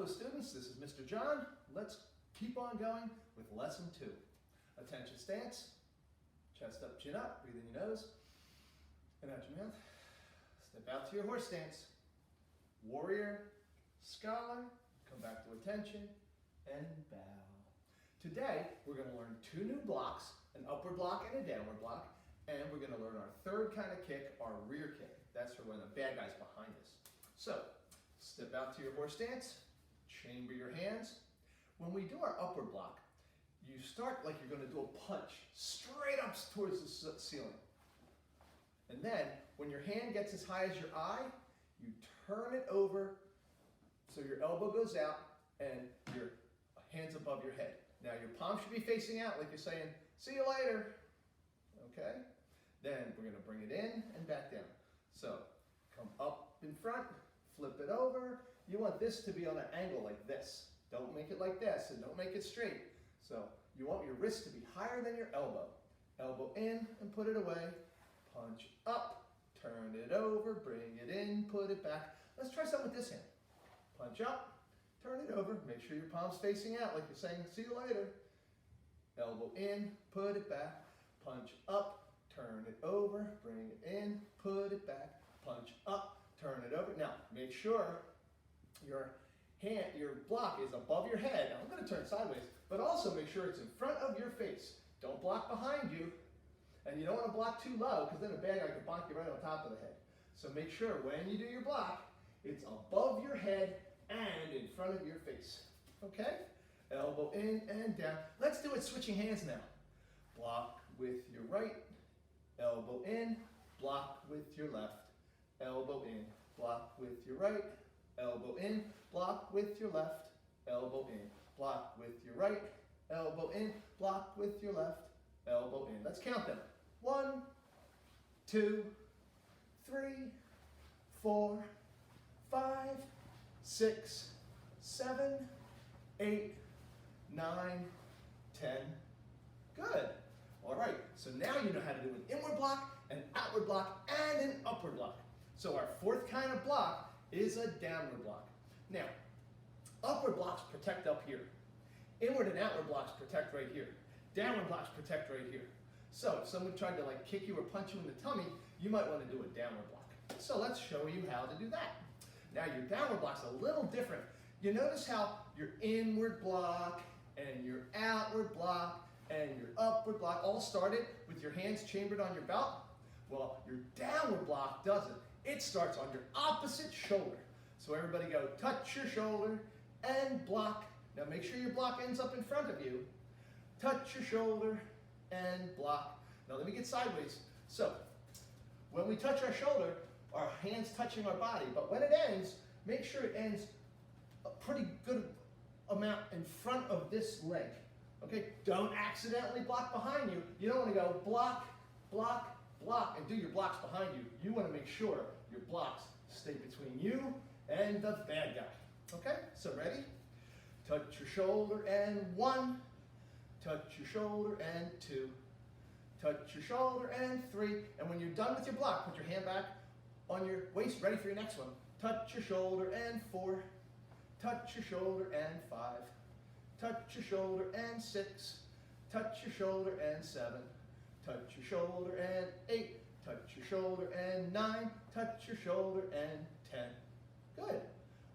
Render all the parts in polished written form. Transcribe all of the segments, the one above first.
Hello students, this is Mr. John. Let's keep on going with lesson 2. Attention stance, chest up, chin up, breathe in your nose and out your mouth. Step out to your horse stance. Warrior, scholar, come back to attention and bow. Today we're going to learn 2 new blocks, an upward block and a downward block, and we're going to learn our third kind of kick, our rear kick. That's for when the bad guy's behind us. So, step out to your horse stance, chamber your hands. When we do our upward block, you start like you're going to do a punch straight up towards the ceiling. And then, when your hand gets as high as your eye, you turn it over so your elbow goes out and your hand's above your head. Now your palm should be facing out like you're saying, see you later. Okay? Then we're going to bring it in and back down. So, come up in front, flip it over. You want this to be on an angle like this. Don't make it like this and don't make it straight. So you want your wrist to be higher than your elbow. Elbow in and put it away. Punch up, turn it over, bring it in, put it back. Let's try something with this hand. Punch up, turn it over. Make sure your palm's facing out like you're saying, see you later. Elbow in, put it back. Punch up, turn it over, bring it in, put it back. Punch up, turn it over. Now, make sure your block is above your head. Now, I'm going to turn sideways, but also make sure it's in front of your face. Don't block behind you, and you don't want to block too low because then a bad guy can bonk you right on top of the head. So make sure when you do your block, it's above your head and in front of your face. Okay? Elbow in and down. Let's do it switching hands now. Block with your right, elbow in, block with your left. Elbow in, block with your right, elbow in, block with your left, elbow in, block with your right, elbow in, block with your left, elbow in. Let's count them. 1, 2, 3, 4, 5, 6, 7, 8, 9, 10. Good. All right, so now you know how to do an inward block, an outward block, and an upward block. So our fourth kind of block is a downward block. Now, upward blocks protect up here. Inward and outward blocks protect right here. Downward blocks protect right here. So if someone tried to like kick you or punch you in the tummy, you might want to do a downward block. So let's show you how to do that. Now your downward block's a little different. You notice how your inward block and your outward block and your upward block all started with your hands chambered on your belt? Well, your downward block doesn't. It starts on your opposite shoulder. So everybody go, touch your shoulder and block. Now make sure your block ends up in front of you. Touch your shoulder and block. Now let me get sideways. So when we touch our shoulder, our hand's touching our body. But when it ends, make sure it ends a pretty good amount in front of this leg. Okay, don't accidentally block behind you. You don't want to go block, block, block, and do your blocks behind you. You want to make sure your blocks stay between you and the bad guy. Okay, so ready? Touch your shoulder and 1. Touch your shoulder and 2. Touch your shoulder and 3. And when you're done with your block, put your hand back on your waist, ready for your next one. Touch your shoulder and 4. Touch your shoulder and 5. Touch your shoulder and 6. Touch your shoulder and 7. Touch your shoulder and 8. Touch your shoulder and 9. Touch your shoulder and 10. Good.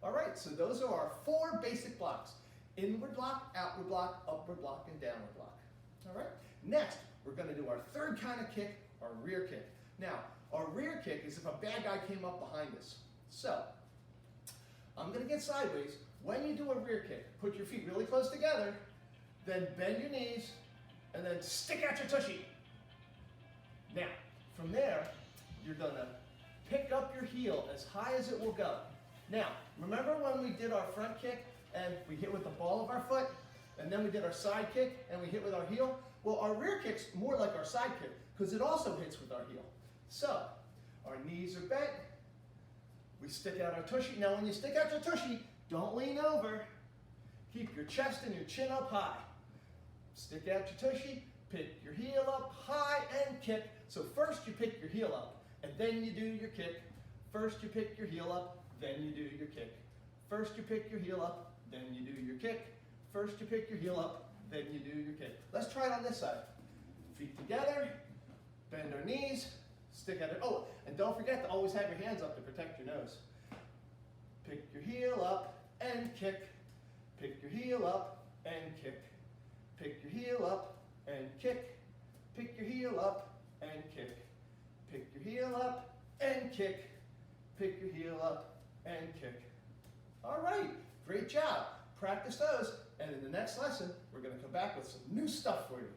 All right, so those are our 4 basic blocks. Inward block, outward block, upward block, and downward block. All right, next we're going to do our third kind of kick, our rear kick. Now, our rear kick is if a bad guy came up behind us. So, I'm going to get sideways. When you do a rear kick, put your feet really close together, then bend your knees, and then stick out your tushy. Now, from there, you're going to pick up your heel as high as it will go. Now, remember when we did our front kick and we hit with the ball of our foot, and then we did our side kick and we hit with our heel? Well, our rear kick's more like our side kick because it also hits with our heel. So, our knees are bent. We stick out our tushy. Now, when you stick out your tushy, don't lean over. Keep your chest and your chin up high. Stick out your tushy, pick your heel up high and kick. So first you pick your heel up and then you do your kick. First you pick your heel up, then you do your kick. First you pick your heel up, then you do your kick. First you pick your heel up, then you do your kick. Let's try it on this side. Feet together, bend our knees, stick out it. Oh, and don't forget to always have your hands up to protect your nose. Pick your heel up and kick. Pick your heel up and kick. Pick your heel up and kick. Pick your heel up and kick. Pick your heel up and kick. Pick your heel up and kick. All right, great job. Practice those, and in the next lesson, we're going to come back with some new stuff for you.